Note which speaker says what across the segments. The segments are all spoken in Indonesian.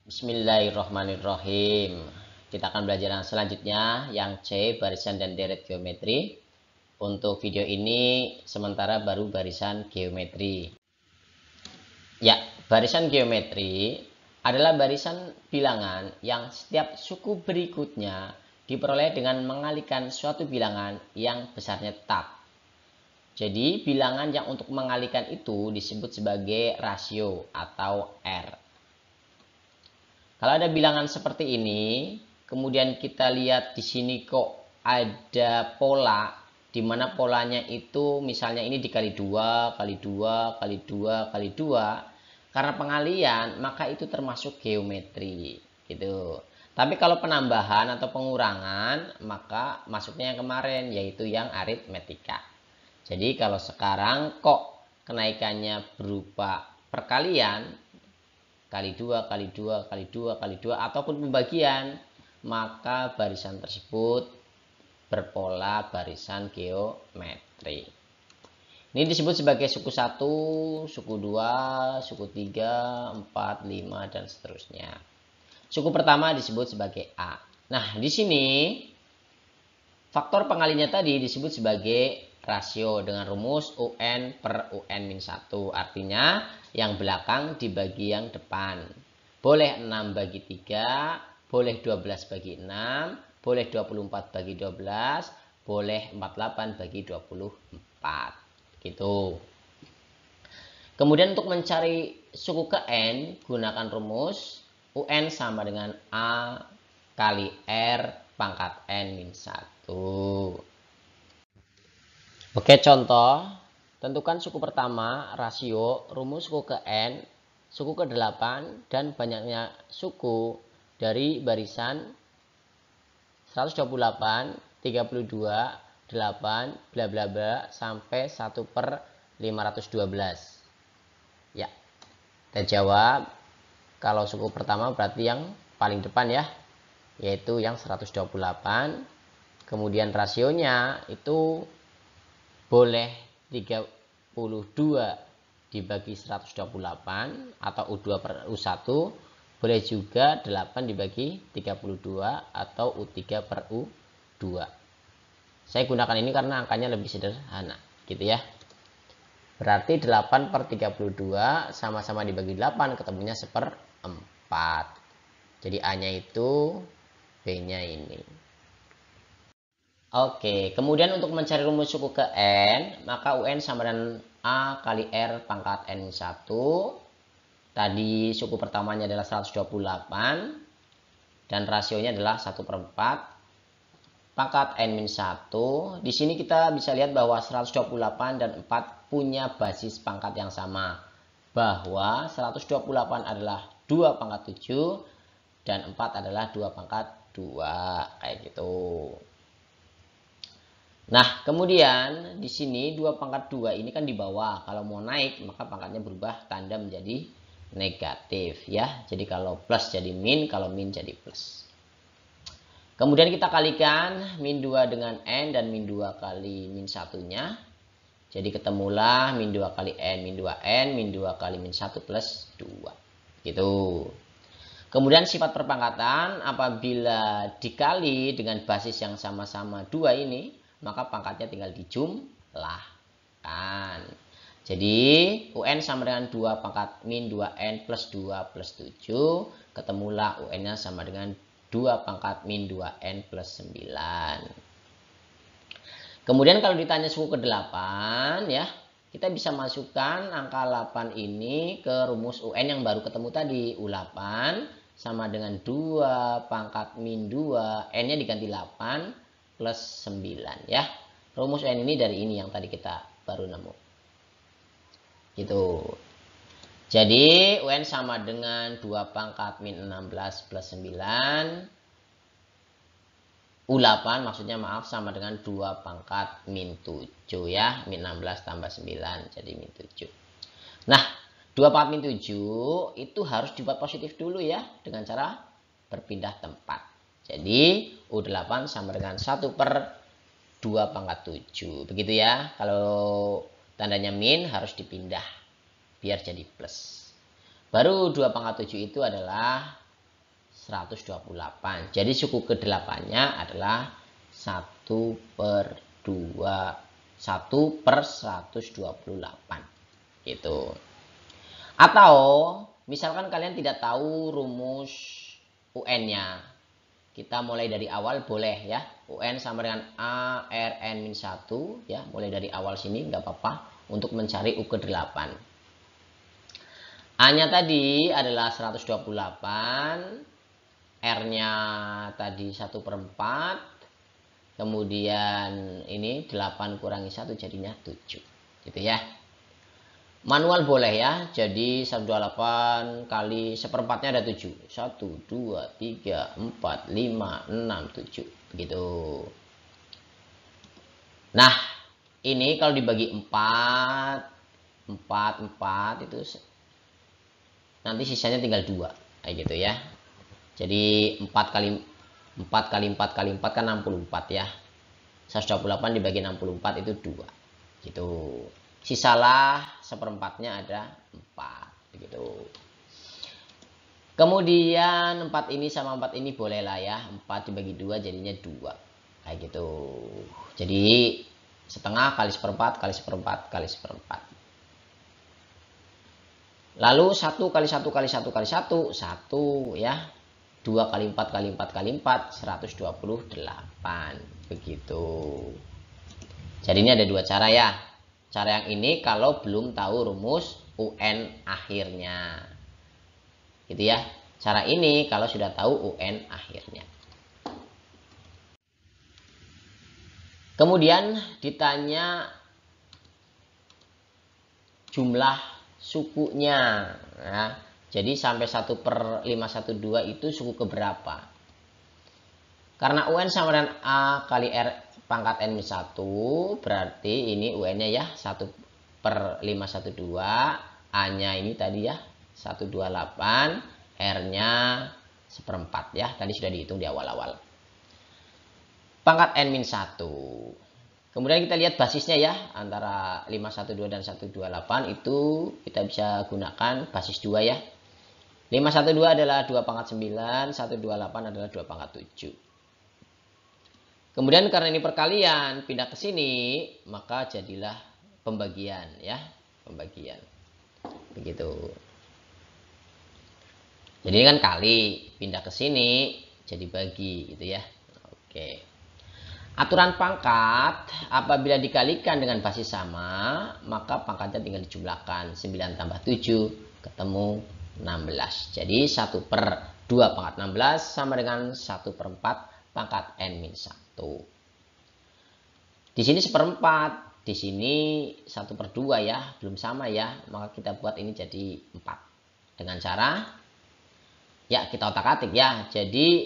Speaker 1: Bismillahirrahmanirrahim. Kita akan belajar yang selanjutnya, yang C, barisan dan deret geometri. Untuk video ini sementara baru barisan geometri. Ya, barisan geometri adalah barisan bilangan yang setiap suku berikutnya diperoleh dengan mengalihkan suatu bilangan yang besarnya tetap. Jadi bilangan yang untuk mengalihkan itu disebut sebagai rasio atau R. Kalau ada bilangan seperti ini, kemudian kita lihat di sini kok ada pola, di mana polanya itu misalnya ini dikali 2, kali 2, kali 2, kali 2. Karena pengalian, maka itu termasuk geometri, gitu. Tapi kalau penambahan atau pengurangan, maka masuknya yang kemarin, yaitu yang aritmetika. Jadi kalau sekarang kok kenaikannya berupa perkalian, kali 2, kali 2, kali 2, kali 2, ataupun pembagian, maka barisan tersebut berpola barisan geometri. Ini disebut sebagai suku 1, suku 2, suku 3, 4, 5, dan seterusnya. Suku pertama disebut sebagai A. Nah, di sini faktor pengalinya tadi disebut sebagai rasio dengan rumus UN per UN-1. Artinya yang belakang dibagi yang depan. Boleh 6 bagi 3, boleh 12 bagi 6, boleh 24 bagi 12, boleh 48 bagi 24. Gitu. Kemudian untuk mencari suku ke N, gunakan rumus UN sama dengan A kali R pangkat N-1. Oke, contoh. Tentukan suku pertama, rasio, rumus suku ke N, suku ke-8, dan banyaknya suku dari barisan 128, 32, 8, bla bla bla, sampai 1 per 512. Ya, kita jawab. Kalau suku pertama berarti yang paling depan ya, yaitu yang 128. Kemudian rasionya itu boleh 32 dibagi 128 atau U2 per U1. Boleh juga 8 dibagi 32 atau U3 per U2. Saya gunakan ini karena angkanya lebih sederhana, gitu ya. Berarti 8 per 32 sama-sama dibagi 8, ketemunya 1/4. Jadi A-nya itu, B-nya ini. Oke, kemudian untuk mencari rumus suku ke N, maka UN sama dengan A kali R pangkat N-1. Tadi suku pertamanya adalah 128 dan rasionya adalah 1/4 pangkat N-1. Di sini kita bisa lihat bahwa 128 dan 4 punya basis pangkat yang sama. Bahwa 128 adalah 2 pangkat 7 dan 4 adalah 2 pangkat 2. Kayak gitu. Nah, kemudian di sini 2 pangkat 2 ini kan di bawah. Kalau mau naik, maka pangkatnya berubah tanda menjadi negatif ya. Jadi kalau plus jadi min, kalau min jadi plus. Kemudian kita kalikan min 2 dengan N dan min 2 kali min 1-nya. Jadi ketemulah min 2 kali N, min 2N, min 2 kali min 1 plus 2. Gitu. Kemudian sifat perpangkatan apabila dikali dengan basis yang sama-sama 2 ini, maka pangkatnya tinggal dijumlahkan. Jadi UN sama dengan 2 pangkat min 2N plus 2 plus 7. Ketemulah UN-nya sama dengan 2 pangkat min 2N plus 9. Kemudian kalau ditanya suku ke-8 ya, kita bisa masukkan angka 8 ini ke rumus UN yang baru ketemu tadi. U8 sama dengan 2 pangkat min 2, N-nya diganti 8 plus 9 ya. Rumus UN ini dari ini yang tadi kita baru nemu. Gitu. Jadi UN sama dengan 2 pangkat min 16 plus 9. U8 maksudnya maaf sama dengan 2 pangkat min 7 ya. Min 16 tambah 9 jadi min 7. Nah, 2 pangkat min 7 itu harus dibuat positif dulu ya. Dengan cara berpindah tempat. Jadi U8 sama dengan 1 per 2 pangkat 7. Begitu ya. Kalau tandanya min harus dipindah biar jadi plus. Baru 2 pangkat 7 itu adalah 128. Jadi suku ke-8-nya adalah 1 per 2, 1 per 128 gitu. Atau misalkan kalian tidak tahu rumus UN-nya, kita mulai dari awal boleh ya. UN sama dengan A R N-1 ya, mulai dari awal sini nggak apa-apa untuk mencari U ke-8. A-nya tadi adalah 128, R-nya tadi 1 per 4, kemudian ini 8 kurangi 1 jadinya 7 gitu ya. Manual boleh ya, jadi 128 kali seperempatnya ada 7, 1, 2, 3, 4, 5, 6, 7 begitu. Nah ini kalau dibagi 4 itu nanti sisanya tinggal 2 kayak gitu ya. Jadi 4 kali 4 kali 4 kan 64 ya. 128 dibagi 64 itu 2 gitu. Sisalah seperempatnya ada 4 begitu. Kemudian 4 ini sama 4 ini bolehlah ya, 4 dibagi 2 jadinya 2 kayak gitu. Jadi setengah kali seperempat kali seperempat kali seperempat. Lalu 1 kali 1 kali 1 kali 1 1 ya. 2 kali 4 kali 4 kali 4 128 begitu. Jadi ini ada 2 cara ya. Cara yang ini kalau belum tahu rumus UN akhirnya. Gitu ya. Cara ini kalau sudah tahu UN akhirnya. Kemudian ditanya jumlah sukunya. Nah, jadi sampai 1 per 512 itu suku keberapa? Karena UN sama dengan A kali R pangkat N-1, berarti ini UN-nya ya 1 per 512, A-nya ini tadi ya 128, R-nya seperempat ya, tadi sudah dihitung di awal-awal. Pangkat N-1. Kemudian kita lihat basisnya ya, antara 512 dan 128 itu kita bisa gunakan basis 2 ya. 512 adalah 2 pangkat 9, 128 adalah 2 pangkat 7. Kemudian karena ini perkalian, pindah ke sini, maka jadilah pembagian ya, pembagian. Begitu. Jadi ini kan kali, pindah ke sini jadi bagi gitu ya. Oke. Aturan pangkat, apabila dikalikan dengan basis sama, maka pangkatnya tinggal dijumlahkan. 9 tambah 7 ketemu 16. Jadi 1 per 2 pangkat 16 sama dengan 1 per 4 pangkat N-1. Di sini seperempat, di sini 1 per 2 ya, belum sama ya, maka kita buat ini jadi 4. Dengan cara, ya kita otak-atik ya, jadi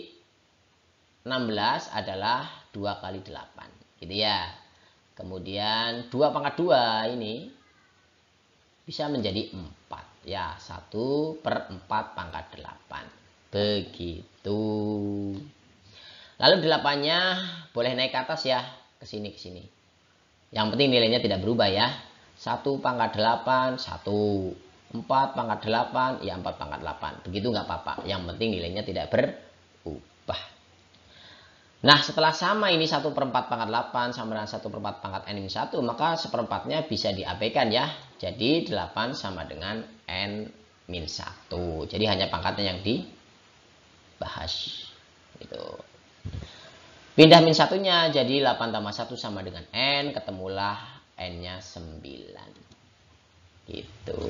Speaker 1: 16 adalah 2 kali 8, gitu ya. Kemudian 2 pangkat 2 ini bisa menjadi 4, ya 1 per 4 pangkat 8, begitu. Lalu 8-nya boleh naik ke atas ya, ke sini ke sini. Yang penting nilainya tidak berubah ya. 1 pangkat 8, 1. 4 pangkat 8, ya 4 pangkat 8. Begitu nggak apa-apa. Yang penting nilainya tidak berubah. Nah setelah sama ini 1 per 4 pangkat 8 sama dengan 1 per 4 pangkat N-1, maka seperempatnya bisa diabaikan ya. Jadi 8 sama dengan N-1. Jadi hanya pangkatnya yang dibahas. Gitu. Pindah min satunya jadi 8 tambah 1 sama dengan N, ketemulah N-nya 9. Gitu.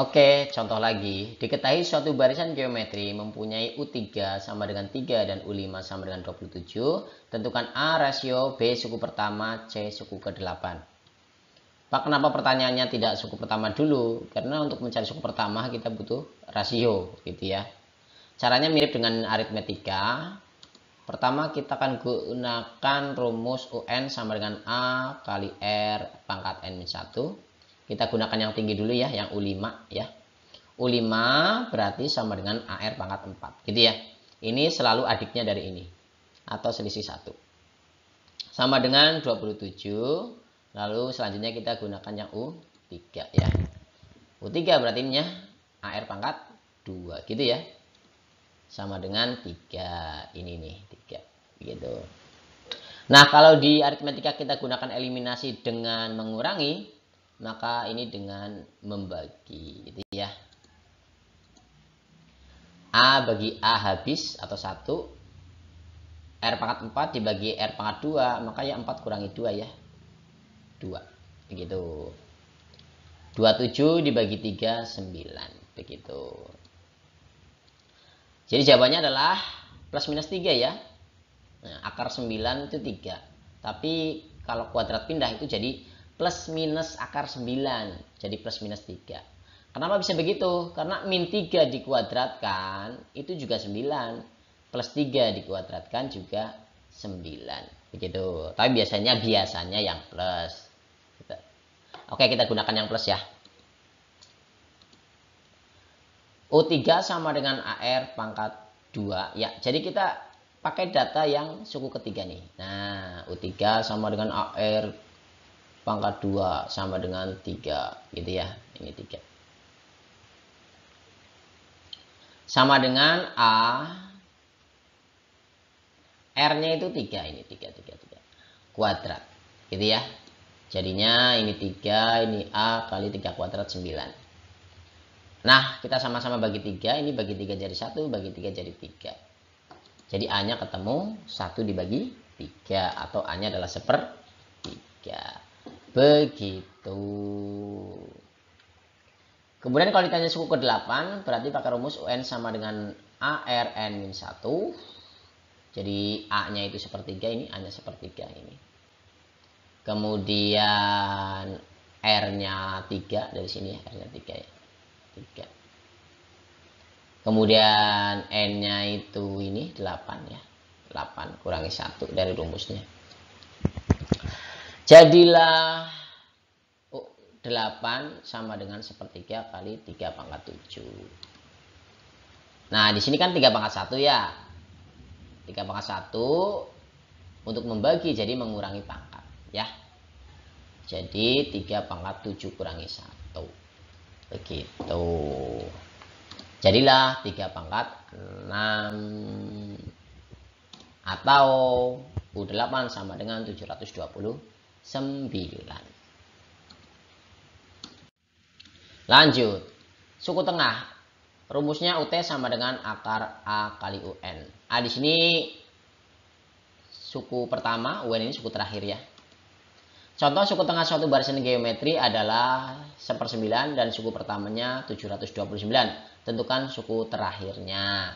Speaker 1: Oke, contoh lagi. Diketahui suatu barisan geometri mempunyai U3 sama dengan 3 dan U5 sama dengan 27. Tentukan A rasio, B suku pertama, C suku ke-8. Pak, kenapa pertanyaannya tidak suku pertama dulu? Karena untuk mencari suku pertama kita butuh rasio, gitu ya. Caranya mirip dengan aritmetika. Pertama kita akan gunakan rumus UN sama dengan A kali R pangkat N-1. Kita gunakan yang tinggi dulu ya, yang U5 ya. U5 berarti sama dengan AR pangkat 4, gitu ya. Ini selalu adiknya dari ini, atau selisih 1. Sama dengan 27. Lalu selanjutnya kita gunakan yang U3 ya. U3 berarti ininya AR pangkat 2 gitu ya. Sama dengan 3. Ini nih 3 gitu. Nah, kalau di aritmetika kita gunakan eliminasi dengan mengurangi, maka ini dengan membagi gitu ya. A bagi A habis atau 1. R pangkat 4 dibagi R pangkat 2, maka ya 4 kurangi 2 ya. 2. Begitu. 27 dibagi 3, 9. Begitu. Jadi jawabannya adalah plus minus 3 ya. Nah, akar 9 itu 3. Tapi kalau kuadrat pindah itu jadi plus minus akar 9. Jadi plus minus 3. Kenapa bisa begitu? Karena min 3 dikuadratkan itu juga 9. Plus 3 dikuadratkan juga 9. Begitu. Tapi biasanya yang plus. Oke, kita gunakan yang plus ya. U3 sama dengan AR pangkat 2. Ya, jadi kita pakai data yang suku ketiga nih. Nah, U3 sama dengan AR pangkat 2 sama dengan 3 gitu ya. Ini 3. Sama dengan A, R-nya itu 3. Ini 3 kuadrat gitu ya. Jadinya ini 3, ini A kali 3 kuadrat 9. Nah, kita sama-sama bagi 3. Ini bagi 3 jadi 1, bagi 3 jadi 3. Jadi A-nya ketemu 1 dibagi 3. Atau A-nya adalah 1/3. Begitu. Kemudian kalau ditanya suku ke-8, berarti pakai rumus UN sama dengan ARN-1. Jadi A-nya itu 1/3, ini A-nya 1/3 ini. Kemudian R-nya 3 dari sini ya, R-nya 3 ya. 3. Kemudian N-nya itu ini 8 ya. 8 kurangi 1 dari rumusnya. Jadilah 8 sama dengan 1/3 kali 3 pangkat 7. Nah, di sini kan 3 pangkat 1 ya. 3 pangkat 1 untuk membagi jadi mengurangi pangkat ya. Jadi 3 pangkat 7 kurangi 1. Begitu. Jadilah 3 pangkat 6 atau U8 sama dengan 729. Lanjut. Suku tengah. Rumusnya UT sama dengan akar A kali UN. A di sini suku pertama, UN ini suku terakhir ya. Contoh suku tengah suatu barisan geometri adalah 1/9 dan suku pertamanya 729. Tentukan suku terakhirnya.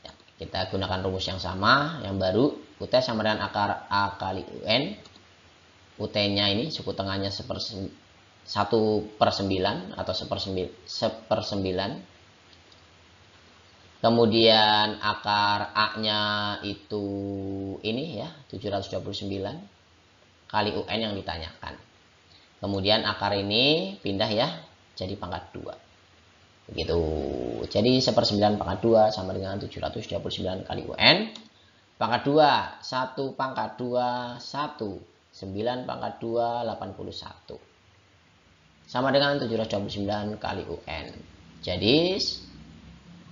Speaker 1: Ya, kita gunakan rumus yang sama, yang baru. UT sama dengan akar A kali UN. UT-nya ini suku tengahnya 1/9 atau 1/9. Kemudian akar A-nya itu ini ya, 729 kali UN yang ditanyakan. Kemudian akar ini pindah ya, jadi pangkat 2. Begitu. Jadi 1/9 pangkat 2 sama dengan 729 kali UN. Pangkat 2, 1 pangkat 2, 1. 9 pangkat 2, 81. Sama dengan 729 kali UN. Jadi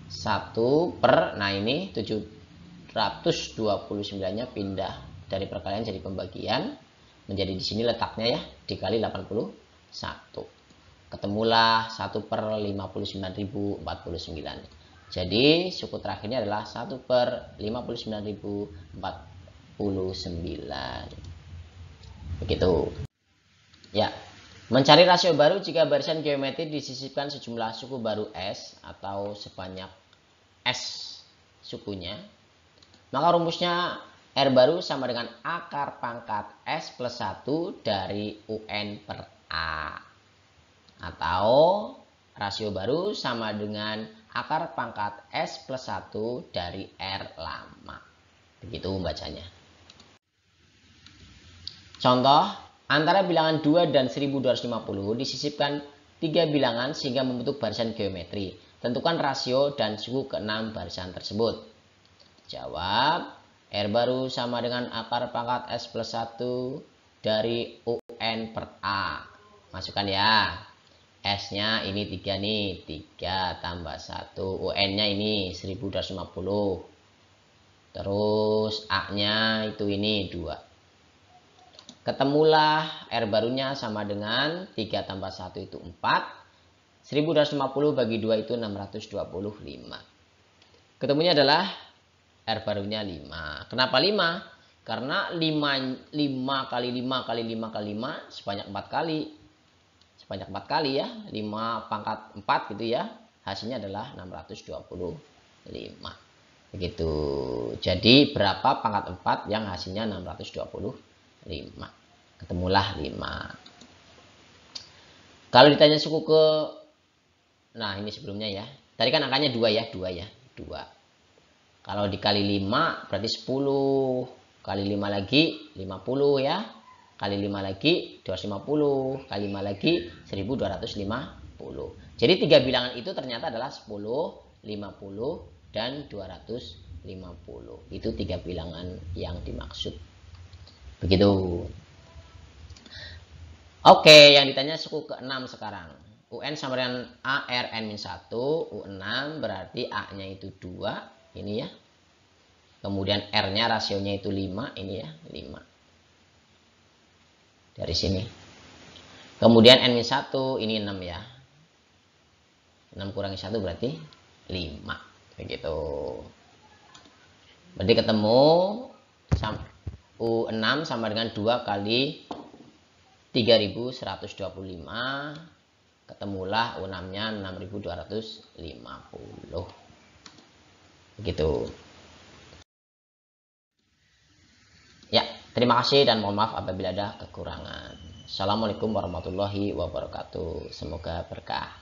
Speaker 1: 1/, nah ini 729-nya pindah dari perkalian jadi pembagian. Menjadi di sini letaknya ya, dikali 81. Ketemulah 1/59.049. Jadi suku terakhirnya adalah 1/59.049. Begitu. Ya. Mencari rasio baru jika barisan geometri disisipkan sejumlah suku baru S atau sebanyak S sukunya. Maka rumusnya R baru sama dengan akar pangkat S plus 1 dari UN per A. Atau rasio baru sama dengan akar pangkat S plus 1 dari R lama. Begitu bacanya. Contoh, antara bilangan 2 dan 1250 disisipkan 3 bilangan sehingga membentuk barisan geometri. Tentukan rasio dan suku ke-6 barisan tersebut. Jawab, R baru sama dengan akar pangkat S plus 1 dari UN per A. Masukkan ya. S-nya ini 3 nih, 3 tambah 1. UN-nya ini 1250. Terus A-nya itu ini 2. Ketemulah R barunya sama dengan 3 tambah 1 itu 4. 1250 bagi 2 itu 625. Ketemunya adalah R barunya 5. Kenapa 5? Karena 5 kali 5 kali 5 kali 5 sebanyak 4 kali. Sebanyak 4 kali ya. 5 pangkat 4 gitu ya. Hasilnya adalah 625. Begitu. Jadi berapa pangkat 4 yang hasilnya 625? Ketemulah 5. Kalau ditanya suku ke, nah ini sebelumnya ya. Tadi kan angkanya 2 ya. 2 ya. 2. Kalau dikali 5 berarti 10. Kali 5 lagi 50 ya. Kali 5 lagi 250. Kali 5 lagi 1250. Jadi 3 bilangan itu ternyata adalah 10, 50, dan 250. Itu 3 bilangan yang dimaksud. Begitu. Oke, yang ditanya suku ke-6 sekarang. UN sama dengan A, R, N-1. U6 berarti A-nya itu 2. Ini ya. Kemudian R-nya rasionya itu 5. Ini ya, 5. Dari sini. Kemudian N-1 ini 6 ya. 6 kurangi 1 berarti 5. Begitu. Berarti ketemu U6 sama dengan 2 kali 3125. Ketemulah U6-nya 6250. Begitu. Ya, terima kasih dan mohon maaf apabila ada kekurangan. Assalamualaikum warahmatullahi wabarakatuh. Semoga berkah.